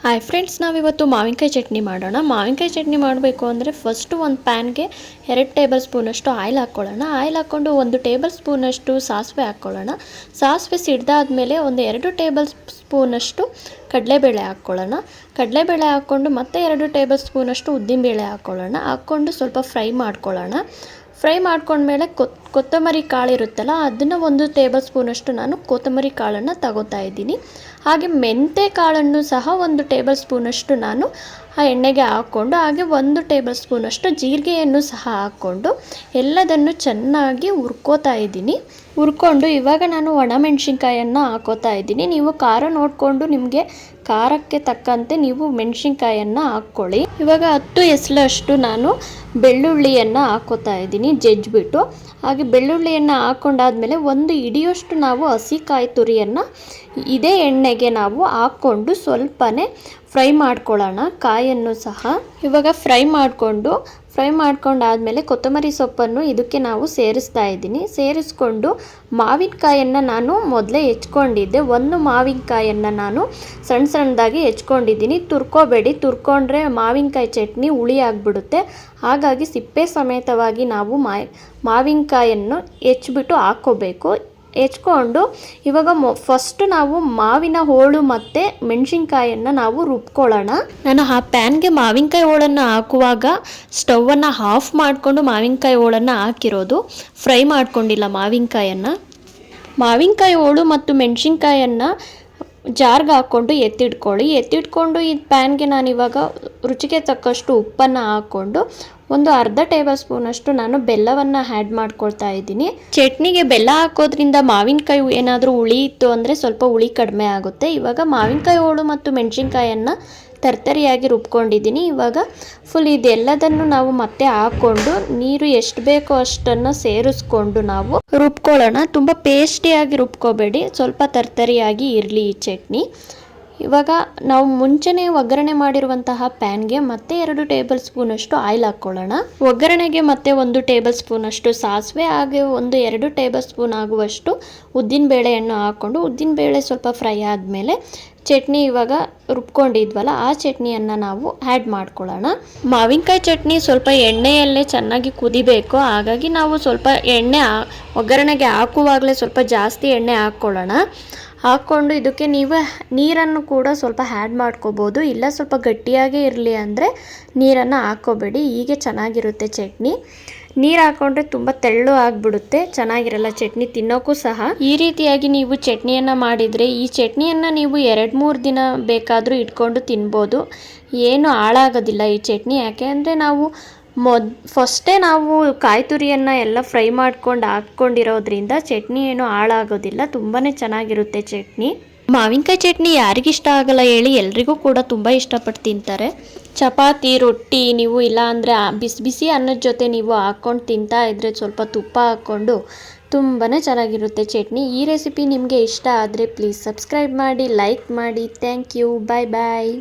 Hi friends, ನಾವಿವತ್ತು ಮಾವಿನಕಾಯಿ ಚಟ್ನಿ ಮಾಡೋಣ. ಮಾವಿನಕಾಯಿ ಚಟ್ನಿ ಮಾಡಬೇಕು ಅಂದರೆ ಫಸ್ಟು ಒಂದು ಪ್ಯಾನ್ಗೆ 2 ಟೇಬಲ್ ಸ್ಪೂನಷ್ಟು ಆಯಿಲ್ ಹಾಕ್ಕೊಳ್ಳೋಣ. ಆಯಿಲ್ ಹಾಕ್ಕೊಂಡು 1 ಟೇಬಲ್ ಸ್ಪೂನಷ್ಟು ಸಾಸಿವೆ ಹಾಕ್ಕೊಳ್ಳೋಣ. ಸಾಸಿವೆ ಸಿಡ್ದಾದ್ಮೇಲೆ ಒಂದು 2 ಟೇಬಲ್ ಸ್ಪೂನಷ್ಟು ಕಡಲೆಬೇಳೆ ಹಾಕ್ಕೊಳ್ಳೋಣ. ಕಡಲೆಬೇಳೆ ಹಾಕ್ಕೊಂಡು ಮತ್ತೆ 2 ಟೇಬಲ್ ಸ್ಪೂನಷ್ಟು ಉದ್ದಿನಬೇಳೆ ಹಾಕ್ಕೊಳ್ಳೋಣ. ಹಾಕ್ಕೊಂಡು ಸ್ವಲ್ಪ ಫ್ರೈ ಮಾಡ್ಕೊಳ್ಳೋಣ. ಫ್ರೈ ಮಾಡ್ಕೊಂಡ್ಮೇಲೆ ಕೊತ್ತಂಬರಿ ಕಾಳು ಇರುತ್ತಲ್ಲ, ಅದನ್ನು 1 ಟೇಬಲ್ ಸ್ಪೂನಷ್ಟು ನಾನು ಕೊತ್ತಂಬರಿ ಕಾಳನ್ನು ತಗೋತಾ ಇದ್ದೀನಿ. ಹಾಗೆ ಮೆಂತ್ಯ ಕಾಳನ್ನು ಸಹ 1 ಟೇಬಲ್ ಸ್ಪೂನಷ್ಟು ನಾನು ಆ ಎಣ್ಣೆಗೆ ಹಾಕ್ಕೊಂಡು, ಹಾಗೆ 1 ಟೇಬಲ್ ಸ್ಪೂನಷ್ಟು ಜೀರಿಗೆಯನ್ನು ಸಹ ಹಾಕ್ಕೊಂಡು ಎಲ್ಲದನ್ನು ಚೆನ್ನಾಗಿ ಹುರ್ಕೋತಾ ಇದ್ದೀನಿ. ಹುರ್ಕೊಂಡು ಇವಾಗ ನಾನು ಒಣಮೆಣಸಿನ್ಕಾಯನ್ನು ಹಾಕೋತಾ ಇದ್ದೀನಿ. ನೀವು ಖಾರ ನೋಡಿಕೊಂಡು ನಿಮಗೆ ಖಾರಕ್ಕೆ ತಕ್ಕಂತೆ ನೀವು ಮೆಣಸಿನ್ಕಾಯನ್ನು ಹಾಕ್ಕೊಳ್ಳಿ. ಇವಾಗ 10 ಎಸಳಷ್ಟು ನಾನು ಬೆಳ್ಳುಳ್ಳಿಯನ್ನು ಹಾಕೋತಾ ಇದ್ದೀನಿ ಜಜ್ಜಿಬಿಟ್ಟು. ಹಾಗೆ ಬೆಳ್ಳುಳ್ಳಿಯನ್ನು ಹಾಕ್ಕೊಂಡಾದ್ಮೇಲೆ 1 ಹಿಡಿಯಷ್ಟು ನಾವು ಹಸಿ ಕಾಯಿ ತುರಿಯನ್ನು ಇದೇ ಎಣ್ಣೆಗೆ ನಾವು ಹಾಕ್ಕೊಂಡು ಸ್ವಲ್ಪನೇ ಫ್ರೈ ಮಾಡ್ಕೊಳ್ಳೋಣ. ಕಾಯನ್ನು ಸಹ ಇವಾಗ ಫ್ರೈ ಮಾಡ್ಕೊಂಡಾದ್ಮೇಲೆ ಕೊತ್ತಂಬರಿ ಸೊಪ್ಪನ್ನು ಇದಕ್ಕೆ ನಾವು ಸೇರಿಸ್ತಾ ಇದ್ದೀನಿ. ಸೇರಿಸ್ಕೊಂಡು ಮಾವಿನಕಾಯನ್ನು ನಾನು ಮೊದಲೇ ಹೆಚ್ಕೊಂಡಿದ್ದೆ. 1 ಮಾವಿನಕಾಯನ್ನು ನಾನು ಸಣ್ಣದಾಗಿ ಹೆಚ್ಕೊಂಡಿದ್ದೀನಿ. ತುರ್ಕೋಬೇಡಿ, ತುರ್ಕೊಂಡ್ರೆ ಮಾವಿನಕಾಯಿ ಚಟ್ನಿ ಹುಳಿ ಆಗಿಬಿಡುತ್ತೆ. ಹಾಗಾಗಿ ಸಿಪ್ಪೆ ಸಮೇತವಾಗಿ ನಾವು ಮಾವಿನಕಾಯನ್ನು ಹೆಚ್ಚಿಬಿಟ್ಟು ಹಾಕ್ಕೋಬೇಕು. ಹೆಚ್ಕೊಂಡು ಇವಾಗ ಫಸ್ಟ್ ನಾವು ಮಾವಿನ ಹೋಳು ಮತ್ತು ಮೆಣಸಿನ್ಕಾಯನ್ನು ನಾವು ರುಬ್ಕೊಳ್ಳೋಣ. ನಾನು ಆ ಪ್ಯಾನ್ಗೆ ಮಾವಿನಕಾಯಿ ಹೋಳನ್ನು ಹಾಕುವಾಗ ಸ್ಟವನ್ನು ಆಫ್ ಮಾಡಿಕೊಂಡು ಮಾವಿನಕಾಯಿ ಹೋಳನ್ನು ಹಾಕಿರೋದು, ಫ್ರೈ ಮಾಡ್ಕೊಂಡಿಲ್ಲ ಮಾವಿನಕಾಯಿ ಹೋಳು ಮತ್ತು ಮೆಣಸಿನ್ಕಾಯನ್ನು ಜಾರ್ಗೆ ಹಾಕ್ಕೊಂಡು ಎತ್ತಿಟ್ಕೊಂಡು ಈ ಪ್ಯಾನ್ಗೆ ನಾನಿವಾಗ ರುಚಿಗೆ ತಕ್ಕಷ್ಟು ಉಪ್ಪನ್ನು ಹಾಕ್ಕೊಂಡು ಒಂದು ಅರ್ಧ ಟೇಬಲ್ ಸ್ಪೂನಷ್ಟು ನಾನು ಬೆಲ್ಲವನ್ನು ಆ್ಯಡ್ ಮಾಡ್ಕೊಳ್ತಾ ಇದ್ದೀನಿ. ಚಟ್ನಿಗೆ ಬೆಲ್ಲ ಹಾಕೋದ್ರಿಂದ ಮಾವಿನಕಾಯಿ ಏನಾದರೂ ಹುಳಿ ಇತ್ತು ಅಂದರೆ ಸ್ವಲ್ಪ ಹುಳಿ ಕಡಿಮೆ ಆಗುತ್ತೆ. ಇವಾಗ ಮಾವಿನಕಾಯಿ ಹೋಳು ಮತ್ತು ಮೆಣಸಿನ್ಕಾಯನ್ನು ತರ್ತರಿಯಾಗಿ ರುಬ್ಕೊಂಡಿದ್ದೀನಿ. ಇವಾಗ ಫುಲ್ ಇದೆಲ್ಲದನ್ನು ನಾವು ಮತ್ತೆ ಹಾಕ್ಕೊಂಡು ನೀರು ಎಷ್ಟು ಬೇಕೋ ಅಷ್ಟನ್ನು ಸೇರಿಸ್ಕೊಂಡು ನಾವು ರುಬ್ಕೊಳ್ಳೋಣ. ತುಂಬ ಪೇಸ್ಟಿಯಾಗಿ ರುಬ್ಕೋಬೇಡಿ, ಸ್ವಲ್ಪ ತರ್ತರಿಯಾಗಿ ಇರಲಿ ಈ ಚಟ್ನಿ. ಇವಾಗ ನಾವು ಮುಂಚೆನೇ ಒಗ್ಗರಣೆ ಮಾಡಿರುವಂತಹ ಪ್ಯಾನ್ಗೆ ಮತ್ತೆ 2 ಟೇಬಲ್ ಸ್ಪೂನಷ್ಟು ಆಯಿಲ್ ಹಾಕ್ಕೊಳ್ಳೋಣ. ಒಗ್ಗರಣೆಗೆ ಮತ್ತೆ 1 ಟೇಬಲ್ ಸ್ಪೂನಷ್ಟು ಸಾಸಿವೆ, ಹಾಗೆ 2 ಟೇಬಲ್ ಸ್ಪೂನ್ ಆಗುವಷ್ಟು ಉದ್ದಿನಬೇಳೆಯನ್ನು ಹಾಕ್ಕೊಂಡು ಉದ್ದಿನಬೇಳೆ ಸ್ವಲ್ಪ ಫ್ರೈ ಆದಮೇಲೆ ಚಟ್ನಿ ಇವಾಗ ರುಬ್ಕೊಂಡಿದ್ವಲ್ಲ ಆ ಚಟ್ನಿಯನ್ನು ನಾವು ಆ್ಯಡ್ ಮಾಡ್ಕೊಳ್ಳೋಣ. ಮಾವಿನಕಾಯಿ ಚಟ್ನಿ ಸ್ವಲ್ಪ ಎಣ್ಣೆಯಲ್ಲೇ ಚೆನ್ನಾಗಿ ಕುದಿಬೇಕು. ಹಾಗಾಗಿ ನಾವು ಸ್ವಲ್ಪ ಎಣ್ಣೆ ಒಗ್ಗರಣೆಗೆ ಹಾಕುವಾಗಲೇ ಸ್ವಲ್ಪ ಜಾಸ್ತಿ ಎಣ್ಣೆ ಹಾಕ್ಕೊಂಡು ಇದಕ್ಕೆ ನೀವು ನೀರನ್ನು ಕೂಡ ಸ್ವಲ್ಪ ಆ್ಯಡ್ ಮಾಡ್ಕೋಬೋದು. ಇಲ್ಲ ಸ್ವಲ್ಪ ಗಟ್ಟಿಯಾಗೇ ಇರಲಿ ಅಂದರೆ ನೀರನ್ನು ಹಾಕ್ಕೋಬೇಡಿ. ಹೀಗೆ ಚೆನ್ನಾಗಿರುತ್ತೆ ಚಟ್ನಿ. ನೀರು ಹಾಕ್ಕೊಂಡ್ರೆ ತುಂಬ ತೆಳ್ಳು ಆಗಿಬಿಡುತ್ತೆ, ಚೆನ್ನಾಗಿರಲ್ಲ ಚಟ್ನಿ ತಿನ್ನೋಕ್ಕೂ ಸಹ. ಈ ರೀತಿಯಾಗಿ ನೀವು ಚಟ್ನಿಯನ್ನು ಮಾಡಿದರೆ ಈ ಚಟ್ನಿಯನ್ನು ನೀವು 2-3 ದಿನ ಬೇಕಾದರೂ ಇಟ್ಕೊಂಡು ತಿನ್ಬೋದು. ಏನು ಹಾಳಾಗೋದಿಲ್ಲ ಈ ಚಟ್ನಿ. ಯಾಕೆ ಅಂದರೆ ನಾವು ಫಸ್ಟೇ ನಾವು ಕಾಯಿ ತುರಿಯನ್ನು ಎಲ್ಲ ಫ್ರೈ ಮಾಡ್ಕೊಂಡು ಹಾಕ್ಕೊಂಡಿರೋದ್ರಿಂದ ಚಟ್ನಿ ಏನು ಹಾಳಾಗೋದಿಲ್ಲ, ತುಂಬಾ ಚೆನ್ನಾಗಿರುತ್ತೆ ಚಟ್ನಿ. ಮಾವಿನಕಾಯಿ ಚಟ್ನಿ ಯಾರಿಗಿಷ್ಟ ಆಗಲ್ಲ ಹೇಳಿ, ಎಲ್ರಿಗೂ ಕೂಡ ತುಂಬ ಇಷ್ಟಪಟ್ಟು ತಿಂತಾರೆ. ಚಪಾತಿ, ರೊಟ್ಟಿ ನೀವು ಇಲ್ಲ ಅಂದರೆ ಬಿಸಿ ಅನ್ನದ ಜೊತೆ ನೀವು ಹಾಕ್ಕೊಂಡು ತಿಂತಾ ಇದ್ದರೆ ಸ್ವಲ್ಪ ತುಪ್ಪ ಹಾಕ್ಕೊಂಡು ತುಂಬಾ ಚೆನ್ನಾಗಿರುತ್ತೆ ಚಟ್ನಿ. ಈ ರೆಸಿಪಿ ನಿಮಗೆ ಇಷ್ಟ ಆದರೆ ಪ್ಲೀಸ್ ಸಬ್ಸ್ಕ್ರೈಬ್ ಮಾಡಿ, ಲೈಕ್ ಮಾಡಿ. Thank you. Bye bye.